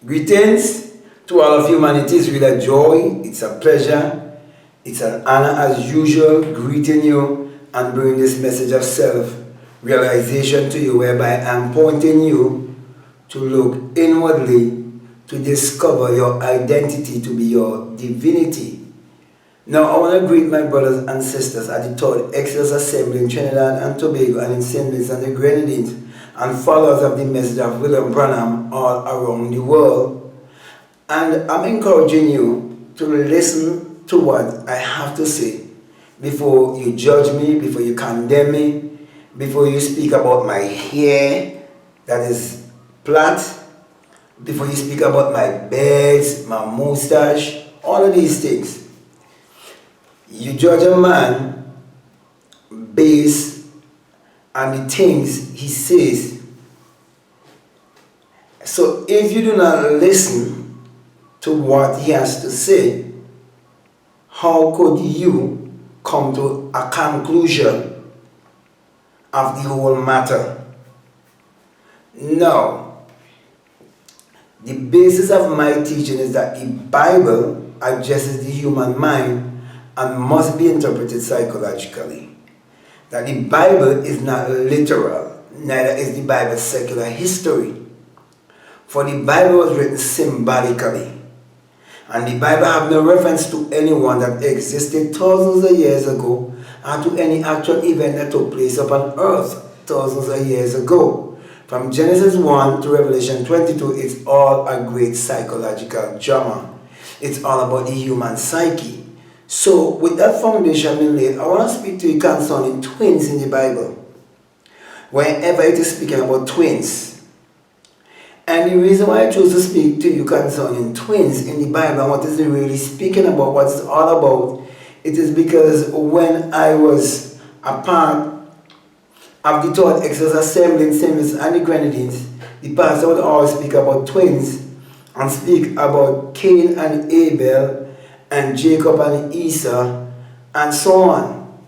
Greetings to all of humanity. It's really a joy, it's a pleasure, it's an honor as usual greeting you and bringing this message of self-realization to you, whereby I'm pointing you to look inwardly to discover your identity to be your divinity. Now I want to greet my brothers and sisters at the Third Exodus Assembly in Trinidad and Tobago and in St. Vincent and the Grenadines, and followers of the message of William Branham all around the world. And I'm encouraging you to listen to what I have to say before you judge me, before you condemn me, before you speak about my hair that is plait, before you speak about my beards, my mustache, all of these things. You judge a man based on the things he says. So if you do not listen to what he has to say, how could you come to a conclusion of the whole matter? Now, the basis of my teaching is that the Bible addresses the human mind and must be interpreted psychologically. That the Bible is not literal, neither is the Bible secular history. For the Bible was written symbolically, and the Bible have no reference to anyone that existed thousands of years ago or to any actual event that took place upon earth thousands of years ago. From Genesis 1 to Revelation 22, it's all a great psychological drama. It's all about the human psyche. So, with that foundation being laid, I want to speak to you concerning twins in the Bible. Whenever it is speaking about twins. And the reason why I chose to speak to you concerning twins in the Bible and what is it really speaking about, what it's all about, it is because when I was a part of the Third Exodus Assembly in St. Vincent and the Grenadines, the pastor would always speak about twins and speak about Cain and Abel and Jacob and Esau and so on,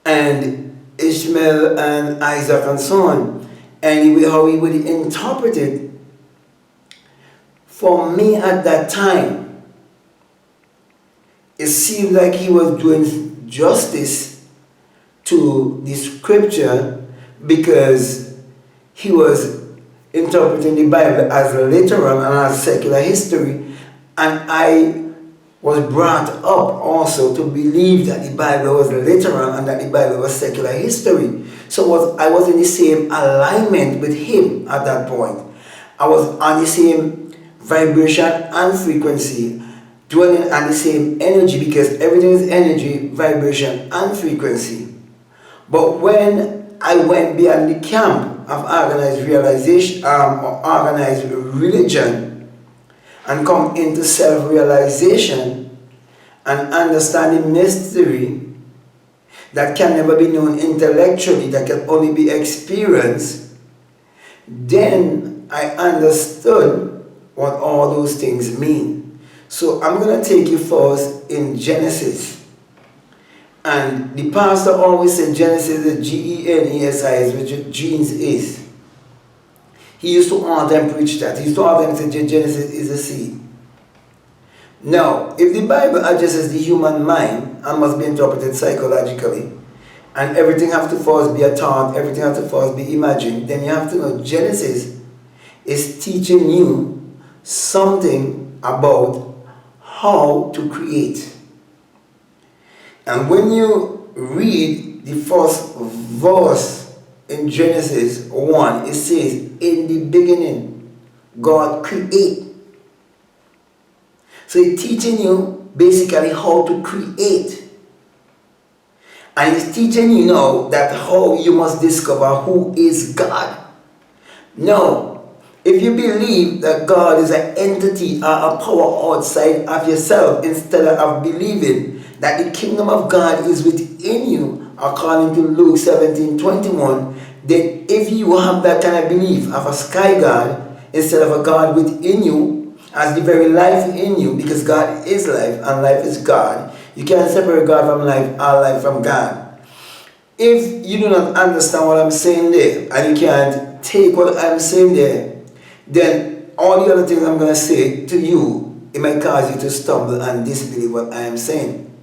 and Ishmael and Isaac and so on, and how he would interpret it. For me at that time, it seemed like he was doing justice to the scripture because he was interpreting the Bible as literal and as secular history, and I was brought up also to believe that the Bible was literal and that the Bible was secular history. So I was in the same alignment with him at that point. I was on the same vibration and frequency, dwelling on the same energy, because everything is energy, vibration, and frequency. But when I went beyond the camp of organized realization or organized religion, and come into self-realization and understanding mystery that can never be known intellectually, that can only be experienced, then I understood what all those things mean. So I'm going to take you first in Genesis. And the pastor always said Genesis is Genesis, which genes is. He used to all them preach that. He used to all them say Genesis is a seed. Now, if the Bible addresses the human mind and must be interpreted psychologically, and everything has to first be a thought, everything has to first be imagined, then you have to know Genesis is teaching you something about how to create. And when you read the first verse in Genesis 1, it says, in the beginning, God create. So it's teaching you basically how to create. And it's teaching you now that how you must discover who is God. Now, if you believe that God is an entity or a power outside of yourself, instead of believing that the kingdom of God is within you, according to Luke 17:21, then if you have that kind of belief of a sky God instead of a God within you, as the very life in you, because God is life and life is God, you can't separate God from life or life from God. If you do not understand what I'm saying there, and you can't take what I'm saying there, then all the other things I'm going to say to you, it might cause you to stumble and disbelieve what I am saying.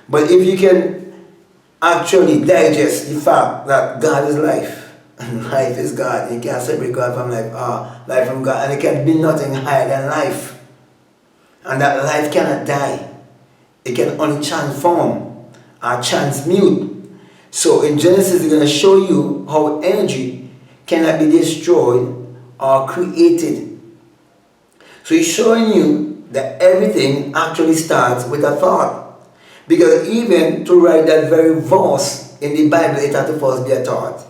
But if you can actually digest the fact that God is life, and life is God, you can't separate God from life, life from God, and it can be nothing higher than life. And that life cannot die. It can only transform or transmute. So in Genesis, it's going to show you how energy cannot be destroyed or created. So he's showing you that everything actually starts with a thought. Because even to write that very verse in the Bible, it had to first be a thought.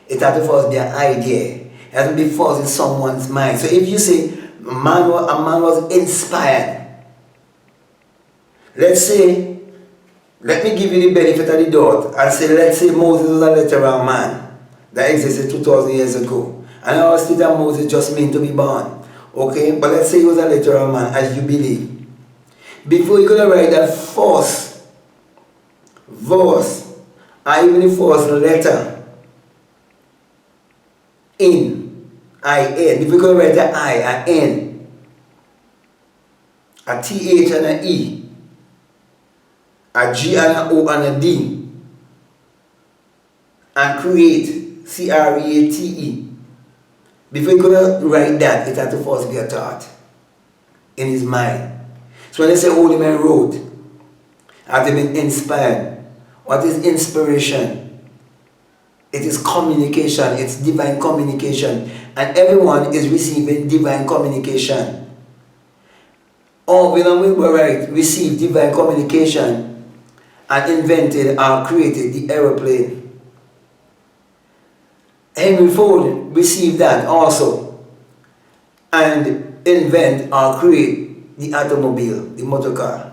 It had to first be an idea. It had to be first in someone's mind. So if you say a man was inspired, let's say, let me give you the benefit of the doubt and say, let's say Moses was a literal man that existed 2,000 years ago. And I always think that Moses just meant to be born. Okay? But let's say he was a literal man, as you believe. Before you could write that first verse, or even the first letter, in, I-N. Before you could write the I, a N, a T-H and an E, a G and an O and a D, and create, C-R-E-A-T-E. Before you could write that, it had to first be a thought in his mind. So when they say Holy Man wrote, had to been inspired. What is inspiration? It is communication, it's divine communication. And everyone is receiving divine communication. William Branham received divine communication and invented or created the aeroplane. Henry Ford received that also and invent or create the automobile, the motor car.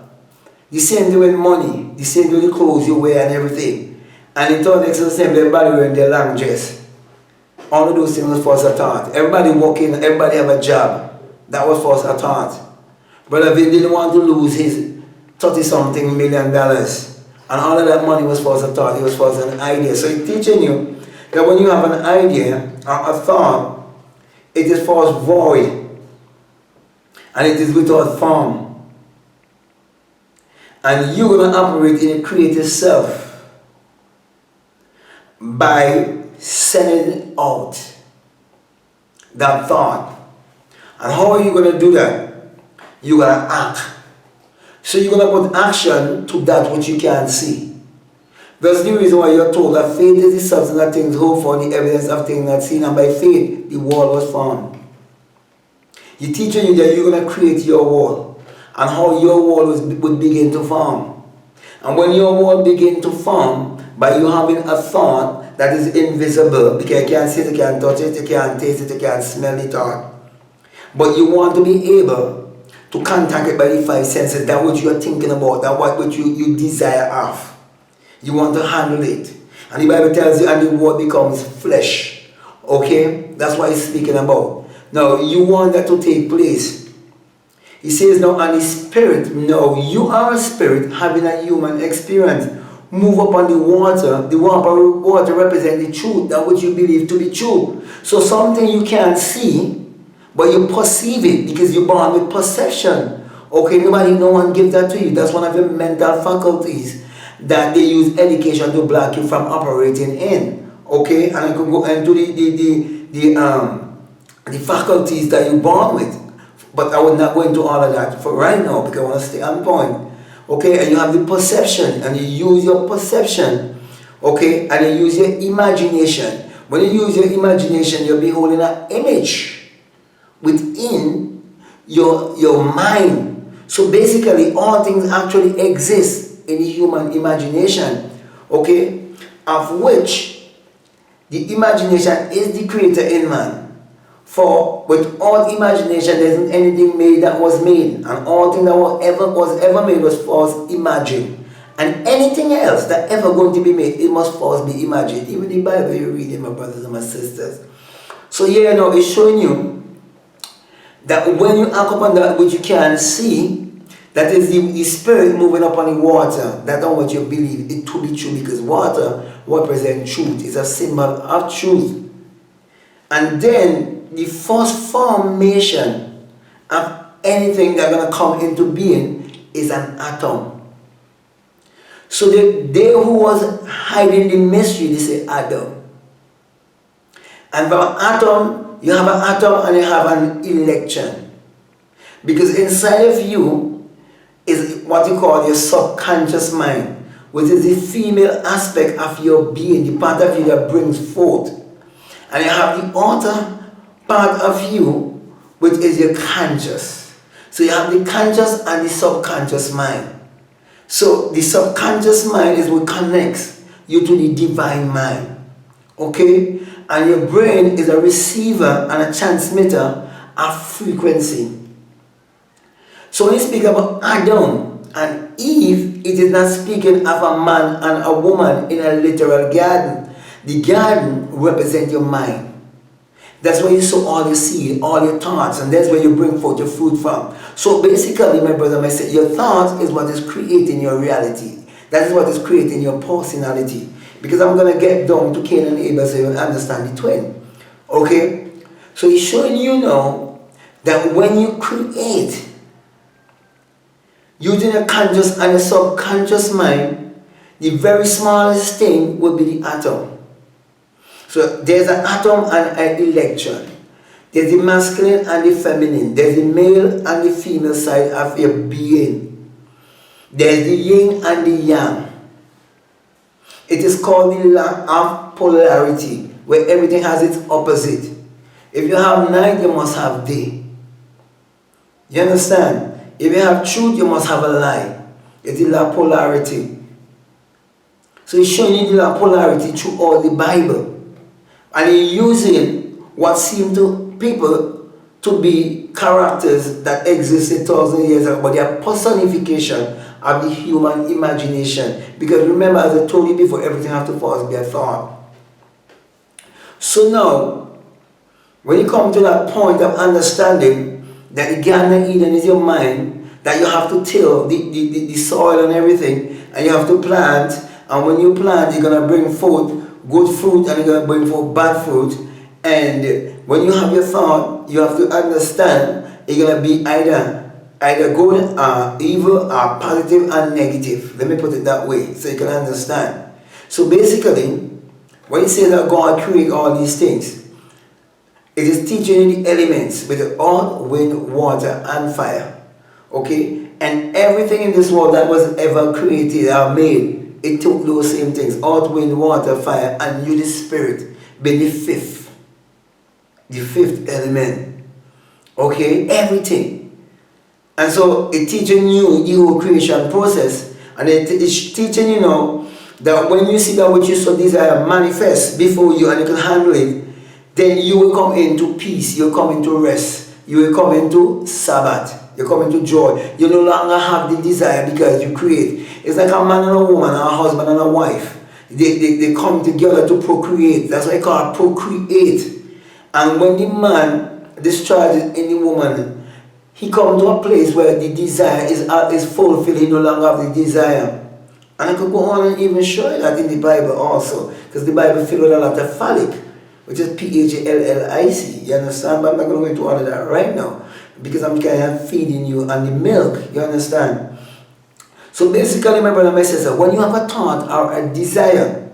The same thing with money, the same with the clothes you wear and everything. And it all makes the same, everybody wearing their long dress. All of those things was first a thought. Everybody working, everybody have a job. That was first a thought. Brother Vin didn't want to lose his 30-something million dollars. And all of that money was first a thought. It was first an idea. So he's teaching you that when you have an idea or a thought, it is first void. And it is without form. And you're going to operate in a creative self by sending out that thought. And how are you going to do that? You're going to act. So you're going to put action to that which you can't see. That's the reason why you're told that faith is the substance of things hoped for, the evidence of things not seen, and by faith the world was formed. He's teaching you that you're going to create your world and how your world would begin to form. And when your world begins to form, by you having a thought that is invisible, because you can't see it, you can't touch it, you can't taste it, you can't smell it thought. But you want to be able to contact it by the five senses, that which you are thinking about, that which you desire of. You want to handle it. And the Bible tells you, and the word becomes flesh. Okay? That's what he's speaking about. Now, you want that to take place. He says now, and the spirit, no, you are a spirit having a human experience. Move upon the water. The water represents the truth, that which you believe to be true. So something you can't see, but you perceive it because you're born with perception. Okay, no one gives that to you. That's one of the mental faculties that they use education to block you from operating in. Okay, and I can go into the faculties that you're born with. But I will not go into all of that for right now because I want to stay on point. Okay, and you have the perception, and you use your perception, okay, and you use your imagination. When you use your imagination, you're beholding an image within your mind. So basically, all things actually exist in the human imagination, okay, of which the imagination is the creator in man. For without imagination, there isn't anything made that was made. And all things that was ever made was first imagined. And anything else that ever going to be made, it must first be imagined. Even the Bible you read it, my brothers and my sisters. So here now it's showing you that when you act upon that which you can see, that is the spirit moving upon the water. That's not what you believe it to be true, because water represents truth. It's a symbol of truth. And then the first formation of anything that's going to come into being is an atom. So they who was hiding the mystery, they say Adam. And from atom, you have an atom and you have an electron. Because inside of you is what you call your subconscious mind, which is the female aspect of your being, the part of you that brings forth. And you have the outer part of you, which is your conscious. So you have the conscious and the subconscious mind. So the subconscious mind is what connects you to the divine mind. Okay? And your brain is a receiver and a transmitter of frequency. So when you speak about Adam and Eve, it is not speaking of a man and a woman in a literal garden. The garden represents your mind. That's where you sow all your seed, all your thoughts, and that's where you bring forth your fruit from. So basically, my brother, my sister, your thoughts is what is creating your reality. That is what is creating your personality. Because I'm going to get down to Cain and Abel so you understand the twin. Okay? So he's showing you now that when you create, using your conscious and your subconscious mind, the very smallest thing will be the atom. So there's an atom and an electron. There's the masculine and the feminine. There's the male and the female side of your being. There's the yin and the yang. It is called the law of polarity, where everything has its opposite. If you have night, you must have day. You understand? If you have truth, you must have a lie. It's the law of polarity. So he's showing you the law of polarity through all the Bible. And he's using what seem to people to be characters that existed 1,000 years ago, but they are personification of the human imagination. Because remember, as I told you before, everything has to first be a thought. So now, when you come to that point of understanding that the Garden of Eden is your mind, that you have to till the soil and everything, and you have to plant, and when you plant, you're going to bring forth good fruit and you're going to bring forth bad fruit. And when you have your thought, you have to understand it's going to be either good or evil or positive and negative. Let me put it that way so you can understand. So basically, when you say that God created all these things, it is teaching you the elements with the earth, wind, water, and fire. Okay? And everything in this world that was ever created or made, it took those same things, earth, wind, water, fire, and you, the spirit, be the fifth element. Okay, everything. And so it's teaching you the whole creation process, and it's teaching you now that when you see that which you so desire manifest before you and you can handle it, then you will come into peace, you'll come into rest, you will come into Sabbath. You come into joy. You no longer have the desire because you create. It's like a man and a woman, a husband and a wife. They come together to procreate. That's why I call it procreate. And when the man discharges in the woman, he comes to a place where the desire is fulfilled. He no longer have the desire. And I could go on and even show you that in the Bible also. Because the Bible filled with a lot of phallic, which is P-H-A-L-L-I-C. You understand? But I'm not going to go into all of that right now, because I'm kind of feeding you on the milk, you understand? So basically, my brother and my sister, when you have a thought or a desire,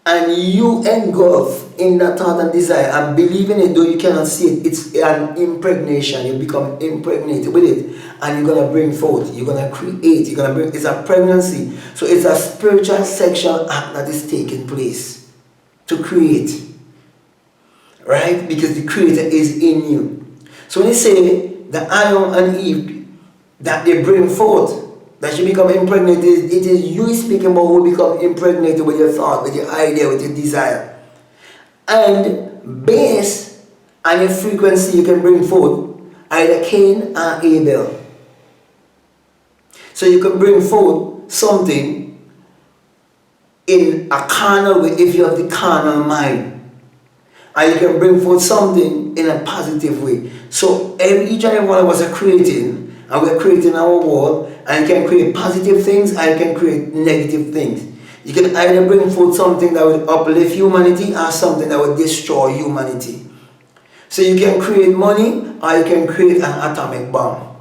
and you engulf in that thought and desire and believe in it, though you cannot see it, it's an impregnation. You become impregnated with it, and you're going to bring forth, you're going to create, it's a pregnancy. So it's a spiritual sexual act that is taking place to create, right? Because the creator is in you. So when you say that Adam and Eve, that they bring forth, that you become impregnated, it is you speaking about who become impregnated with your thought, with your idea, with your desire. And based on your frequency, you can bring forth either Cain or Abel. So you can bring forth something in a carnal way if you have the carnal mind. And you can bring forth something in a positive way. So each and every one of us are creating, and we're creating our world, and you can create positive things, and you can create negative things. You can either bring forth something that will uplift humanity or something that will destroy humanity. So you can create money or you can create an atomic bomb.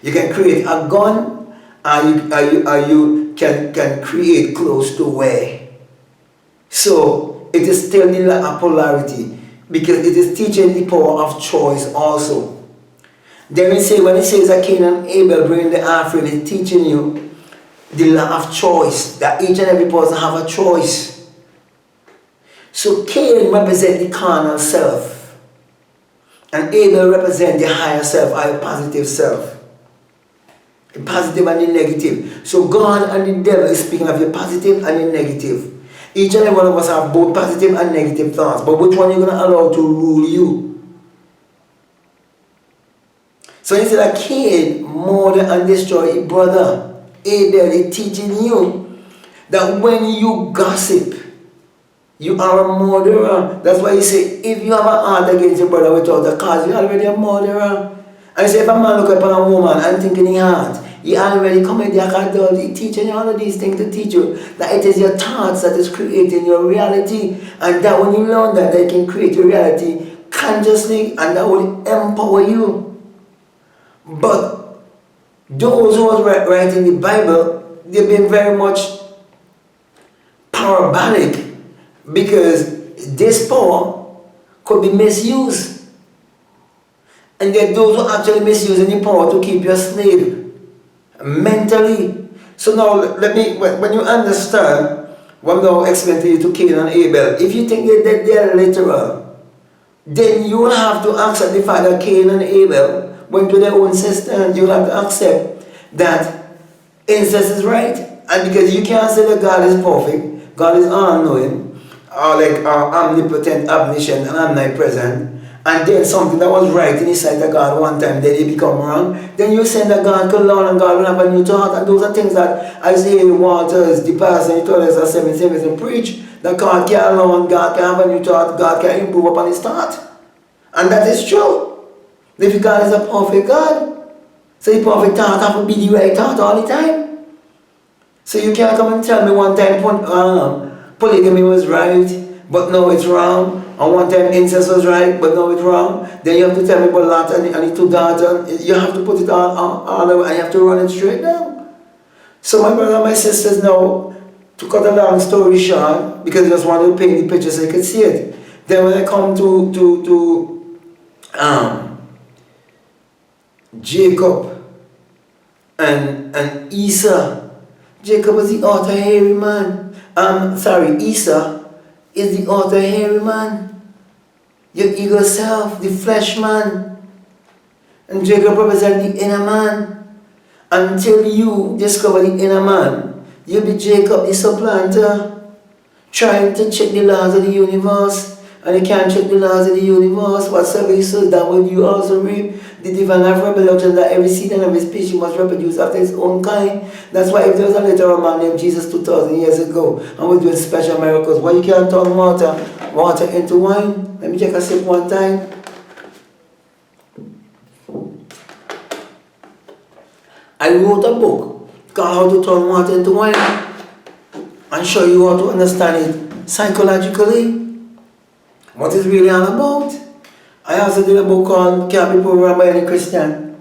You can create a gun or you can create clothes to wear. So it is still the law of polarity because it is teaching the power of choice also. Then when it says that Cain and Abel bring the offering, it's teaching you the law of choice, that each and every person have a choice. So Cain represents the carnal self, and Abel represents the higher self, or positive self. The positive and the negative. So God and the devil is speaking of the positive and the negative. Each and every one of us have both positive and negative thoughts, but which one are you going to allow to rule you? So instead of Cain murder and destroy his brother, Abel is teaching you that when you gossip, you are a murderer. That's why he say, if you have an heart against your brother without a cause, you're already a murderer. And say, if a man look upon a woman and think in his heart, he already committed adultery. He's teaching you all of these things to teach you that it is your thoughts that is creating your reality. And that when you learn that they can create your reality consciously, and that will empower you. But those who are writing the Bible, they've been very much parabolic because this power could be misused. And there are those who actually misusing the power to keep you a slave mentally. So now when you understand what I'm now explaining to you to Cain and Abel, if you think that they are literal, then you will have to accept the fact that Cain and Abel went to their own cisterns. You'll have to accept that incest is right. And because you can't say that God is perfect, God is all-knowing, or like omnipotent, omniscient, and omnipresent, and then something that was right in the sight of God one time, then it become wrong, then you're saying that God can learn and God will have a new thought. And those are things that Isaiah Waters, the pastor, he told us at 7 service and preach, that God can learn, God can have a new thought, God can improve upon his thought. And that is true. If God is a perfect God, so the perfect thought have to be the right thought all the time. So you can't come and tell me one time polygamy was right, but no, it's wrong. And one time incest was right, but no, it's wrong. Then you have to tell me about Lot and the two daughters. You have to put it all over, and you have to run it straight down. So my brother and my sisters now, to cut a long story short, because I just wanted to paint the picture so you could see it. Then when I come to Jacob and Esau. Jacob was the outer hairy man. Esau is the outer hairy man. Your ego self, the flesh man. And Jacob represents the inner man. Until you discover the inner man, you'll be Jacob the supplanter, trying to check the laws of the universe. And you can't check the laws of the universe. Whatsoever you sow, that will you also reap. The divine life reproduction, that every seed and every species must reproduce after its own kind. That's why if there was a literal man named Jesus 2,000 years ago and was doing special miracles, why you can't turn water into wine? Let me take a sip one time. I wrote a book called How to Turn Water into Wine and show you how to understand it psychologically. What it's really all about. I also did a book called Can't Be Programmed by Any Christian.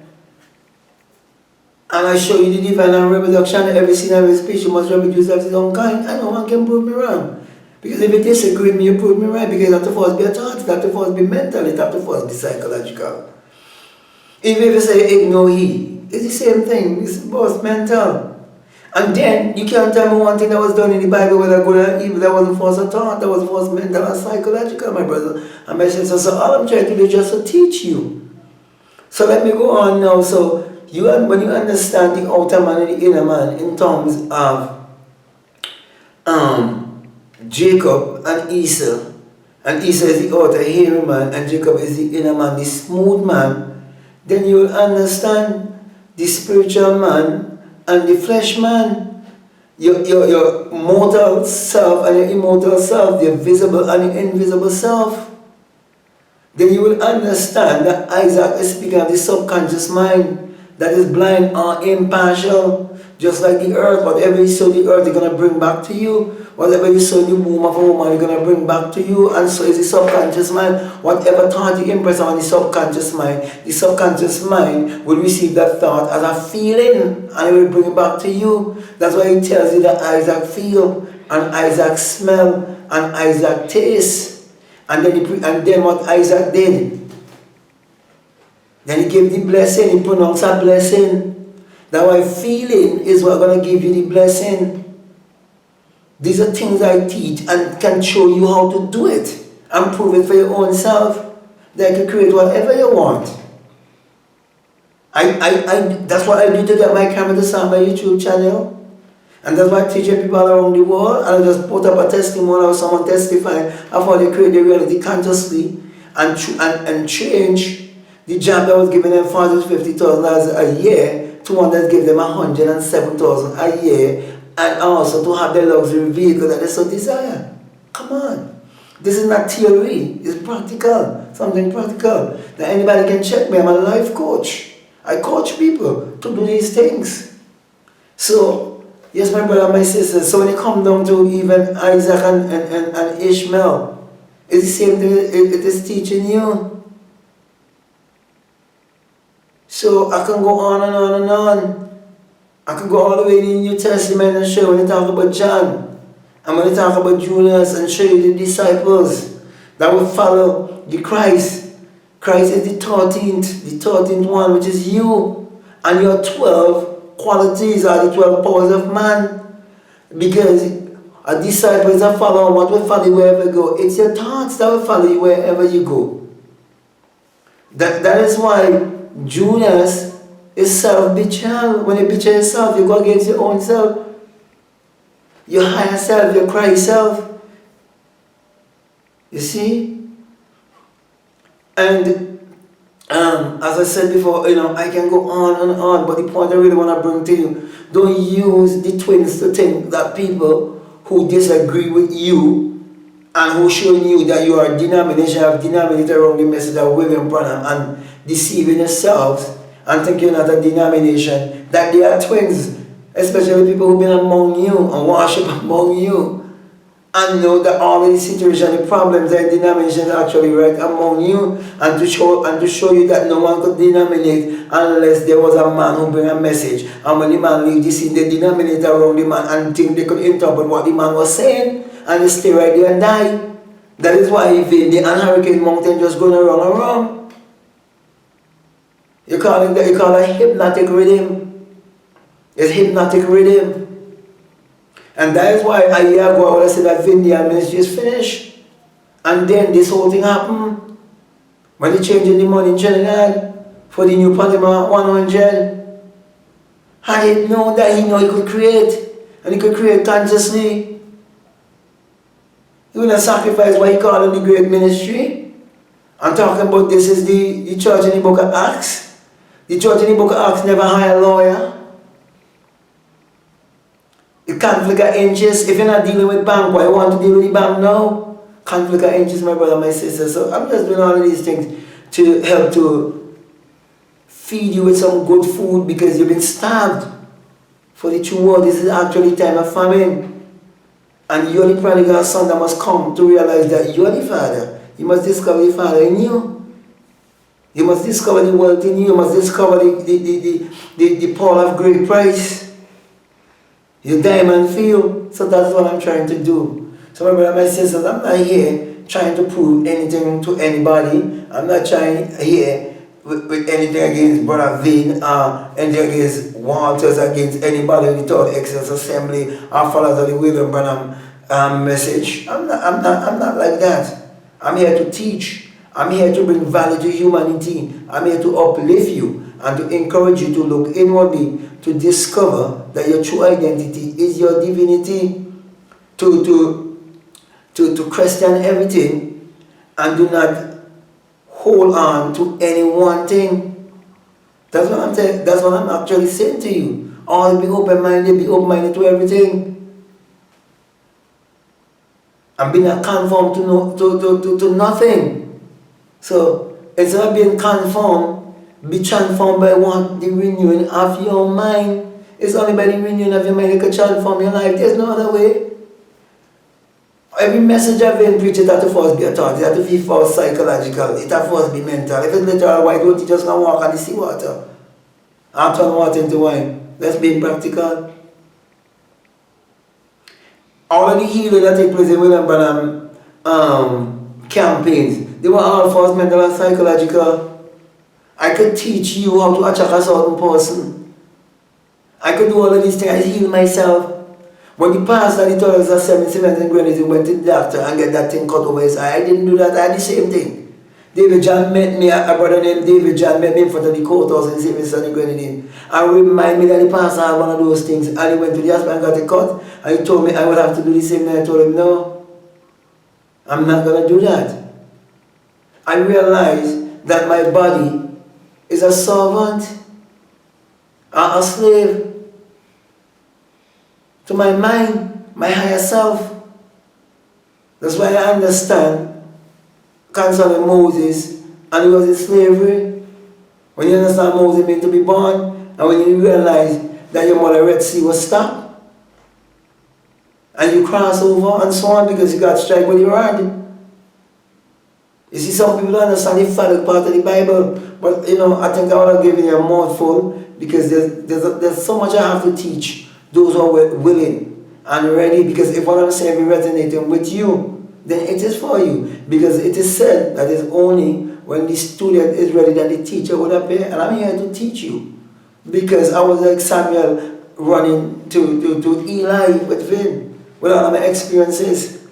And I show you the divine reproduction. Every seed, every species must reproduce of its own kind. And no one can prove me wrong. Because if you disagree with me, you prove me right. Because it has to first be a thought, it has to first be mental, it has to first be psychological. If you ever say ignore he, it's the same thing. It's both mental. And then you can't tell me one thing that was done in the Bible, whether good or evil, that wasn't first a thought, that was first mental and psychological, my brother and my sister. So all I'm trying to do is just to teach you. So let me go on now. So when you understand the outer man and the inner man in terms of Jacob and Esau is the outer hairy man, and Jacob is the inner man, the smooth man, then you will understand the spiritual man and the flesh man, your mortal self and your immortal self, your visible and your invisible self. Then you will understand that Isaac is speaking of the subconscious mind, that is blind or impartial. Just like the earth, whatever you sow the earth, you're going to bring back to you. Whatever you sow in the womb of a woman, you're going to bring back to you. And so is the subconscious mind. Whatever thought you impress on the subconscious mind will receive that thought as a feeling, and it will bring it back to you. That's why it tells you that Isaac feel, and Isaac smell, and Isaac taste. And then what Isaac did, then he gave the blessing, he pronounced a blessing. That's why feeling is what's going to give you the blessing. These are things I teach and can show you how to do it and prove it for your own self. That you can create whatever you want. That's what I do to get my camera to sound my YouTube channel. And that's why I teach people around the world. And I just put up a testimony of someone testifying of how they create their reality consciously and change the job that was giving them $450,000 a year to one that gave them $107,000 a year, and also to have the luxury vehicle that they so desire. Come on. This is not theory, it's practical, something practical. Now anybody can check me, I'm a life coach. I coach people to do these things. So, yes, my brother and my sister, so when it comes down to even Isaac and Ishmael, it's the same thing it is teaching you. So I can go on and on and on. I can go all the way in the New Testament and show you when they talk about John, and when they talk about Judas, and show you the disciples that will follow the Christ. Christ is the 13th one, which is you, and your 12 qualities are the 12 powers of man. Because a disciple is a follower, what will follow you wherever you go? It's your thoughts that will follow you wherever you go. That is why Judas is self-betrayal. When you betray yourself, you go against your own self. Your higher self, your Christ self. You see? And as I said before, I can go on and on, but the point I really want to bring to you, don't use the twins to think that people who disagree with you and who showing you that you are a denomination, have denominated around the message of William Branham and deceiving yourselves and thinking you're not a denomination, that they are twins, especially people who've been among you and worship among you, and know that all of the situations, the problems that denominations are actually right among you, and to show you that no one could denominate unless there was a man who bring a message. And when the man leaves the scene, they denominate around the man and think they could interpret what the man was saying, and they stay right there and die. That is why even the Hurricane Mountain just going around and around. You call it hypnotic rhythm. It's hypnotic rhythm. And that is why a year ago I said that Vineyard ministry is finished. And then this whole thing happened. When they changing the money in Trinidad for the new Panama 100. And he know that he could create. And he could create consciously. He will not sacrifice what he called the great ministry. I'm talking about this is the church in the book of Acts. The church in the book of Acts never hired a lawyer. The conflict of interest, if you're not dealing with bank, why you want to deal with the bank now? Conflict of interest, my brother, my sister. So I'm just doing all of these things to help to feed you with some good food because you've been starved for the true world. This is actually time of famine. And you're the prodigal son that must come to realize that you're the father. You must discover the father in you. You must discover the wealth in you. You must discover the pearl of great price. Your diamond field. So that's what I'm trying to do. So my brother, my sisters, I'm not here trying to prove anything to anybody. I'm not trying here with anything against Brother Vin, anything against Walters, against anybody in the Third Excellence Assembly or followers of the William Branham message. I'm not like that. I'm here to teach. I'm here to bring value to humanity. I'm here to uplift you and to encourage you to look inwardly, to discover that your true identity is your divinity, to question everything and do not hold on to any one thing. That's what I'm saying. That's what I'm actually saying to you. All be open-minded to everything. And be not conformed to nothing. So instead of being conformed, Be transformed by what? The renewing of your mind. It's only by the renewing of your mind you can transform your life. There's no other way. Every message I've been preaching that to first be a thought. It has to be first psychological. It has to first be mental. If it's literal, why don't you just go walk on the seawater? And turn water into wine. Let's be practical. All of the healing that take place in William Branham campaigns, they were all first mental and psychological. I could teach you how to attract a certain person. I could do all of these things. I heal myself. When the pastor he told us that 77 and Grenades, he went to the doctor and get that thing cut over his eye. I didn't do that. I had the same thing. David John met me, a brother named David John met me in front of the courthouse in St. Vincent and Grenadine and reminded me that the pastor had one of those things, and he went to the hospital and got it cut, and he told me I would have to do the same thing. I told him, no, I'm not going to do that. I realized that my body is a servant, a slave to my mind, my higher self. That's why I understand concerning Moses, and he was in slavery. When you understand Moses meant to be born, and when you realize that your mother Red Sea was stopped, and you cross over and so on because you got struck with your rod. You see, some people don't understand the phallic part of the Bible, but you know, I think I would have given you a mouthful because there's so much I have to teach those who are willing and ready, because if what I'm saying is resonating with you, then it is for you. Because it is said that it's only when the student is ready that the teacher would appear, and I'm here to teach you. Because I was like Samuel running to Eli with Vin, with all of my experiences.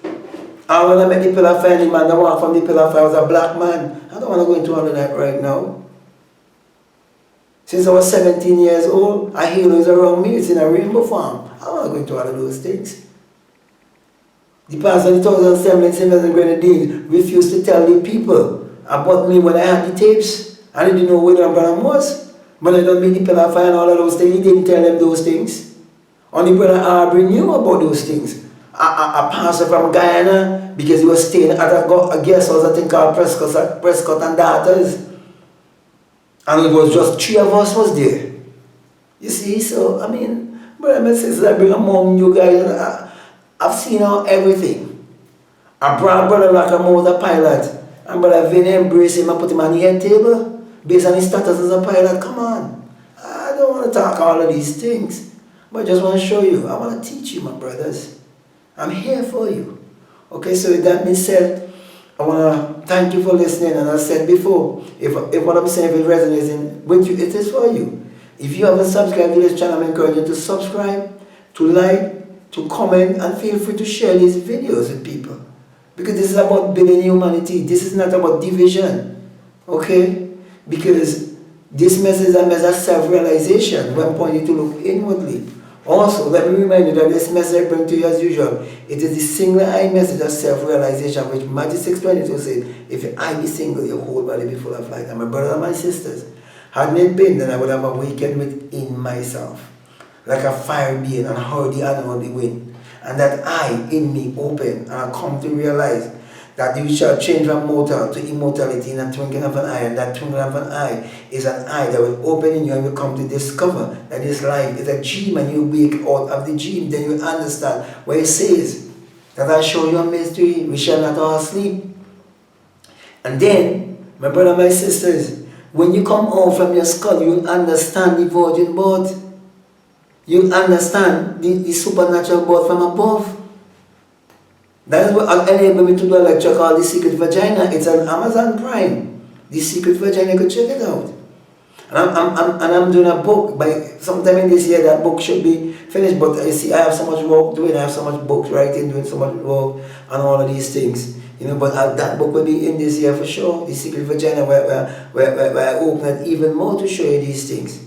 And when I met the pillar fire, the man that walked from the pillar fire was a black man. I don't want to go into all of that right now. Since I was 17 years old, a halo is around me. It's in a rainbow form. I don't want to go into all of those things. The pastor in the 2007 in St. Vincent and Grenadines refused to tell the people about me when I had the tapes. I didn't know who William Branham was. When I don't meet the pillar fire and all of those things, he didn't tell them those things. Only Brother Aubrey knew about those things. A pastor from Guyana, because he was staying at a guest house, I think called Prescott and Daughters. And it was just 3 of us was there. You see, so, I mean, brother and sisters, I bring among you guys, I've seen out everything. I brought Brother Lackham was a pilot, and Brother Vin embraced him and put him on the head table, based on his status as a pilot. Come on. I don't want to talk all of these things, but I just want to show you. I want to teach you, my brothers. I'm here for you. Okay, so with that being said, I want to thank you for listening. And I said before, if what I'm saying is resonating with you, it is for you. If you haven't subscribed to this channel, I encourage you to subscribe, to like, to comment, and feel free to share these videos with people. Because this is about building humanity. This is not about division. Okay? Because this message is a message of self-realization when pointing to look inwardly. Also, let me remind you that this message I bring to you as usual, it is the single-eye message of self-realization, which Matthew 6:22 said, if your eye be single, your whole body be full of light. And my brothers and my sisters, hadn't it been, then I would have awakened within myself, like a fire being, and heard the unheard wind. And that eye in me open, and I come to realize that you shall change from mortal to immortality in a twinkling of an eye, and that twinkling of an eye is an eye that will open in you, and you come to discover that this life is a dream, and you wake out of the dream. Then you understand where it says that I show you a mystery, we shall not all sleep. And then, my brother and my sisters, when you come out from your skull, you'll understand the virgin birth. You'll understand the supernatural birth from above. That is what enabled me to do a lecture called The Secret Vagina. It's on Amazon Prime. The Secret Vagina, you can check it out. And I'm doing a book. By sometime in this year, that book should be finished. But you see, I have so much work doing. I have so much books writing, doing so much work, and all of these things. You know, but that book will be in this year for sure. The Secret Vagina, where I open it even more to show you these things.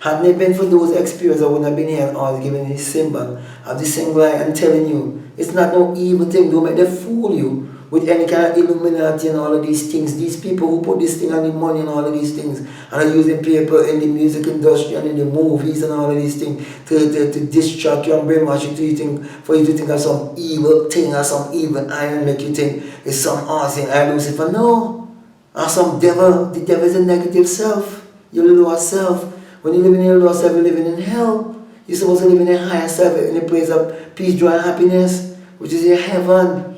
Hadn't it been for those experiences, I wouldn't have been here and all giving you the symbol of the single eye and telling you it's not no evil thing. Don't make them fool you with any kind of Illuminati and all of these things. These people who put this thing on the money and all of these things and are using people in the music industry and in the movies and all of these things to distract you and brainwash you for you to think of some evil thing or some evil eye and make you think it's some awesome I Lucifer. No. Or some devil. The devil is a negative self. your lower self. When you live in your lower self, you're living in hell. You're supposed to live in a higher self, in a place of peace, joy, and happiness, which is your heaven.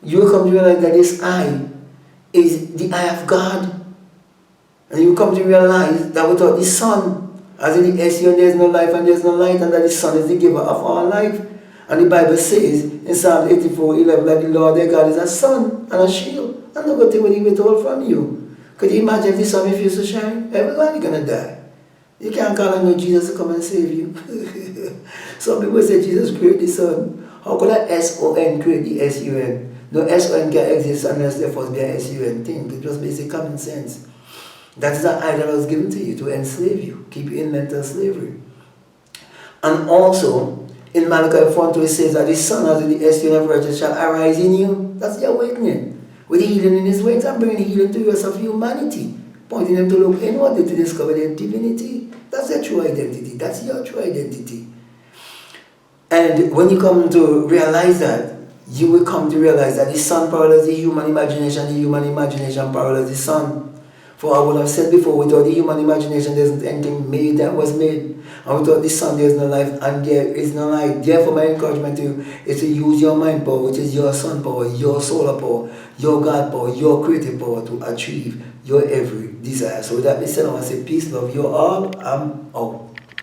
You will come to realize that this I is the eye of God. And you come to realize that without the sun, as in the SU, there is no life and there is no light, and that the sun is the giver of all life. And the Bible says in Psalm 84:11 that the Lord their God is a sun and a shield, and no good thing will he withhold from you. Could you imagine if the sun refused to shine? Everybody's gonna die. You can't call on no Jesus to come and save you. Some people say Jesus created the sun. How could a S-O-N create the S-U-N? No S-O-N can exist unless there must be a S-U-N thing. It just basic common sense. That is an idol that was given to you to enslave you, keep you in mental slavery. And also, in Malachi 4:2 it says that the Son as the S-U-N of righteousness shall arise in you. That's the awakening. With healing in his wings and bringing healing to the rest of humanity. Pointing them to look inwardly to discover their divinity. That's their true identity. That's your true identity. And when you come to realize that, you will come to realize that the sun parallels the human imagination parallels the sun. For I would have said before, without the human imagination there isn't anything made that was made. And without the sun there is no life and there is no light. Therefore my encouragement to you is to use your mind power, which is your sun power, your solar power, your God power, your creative power to achieve your every desire. So with that being said, I want to say peace, love you all. I'm out.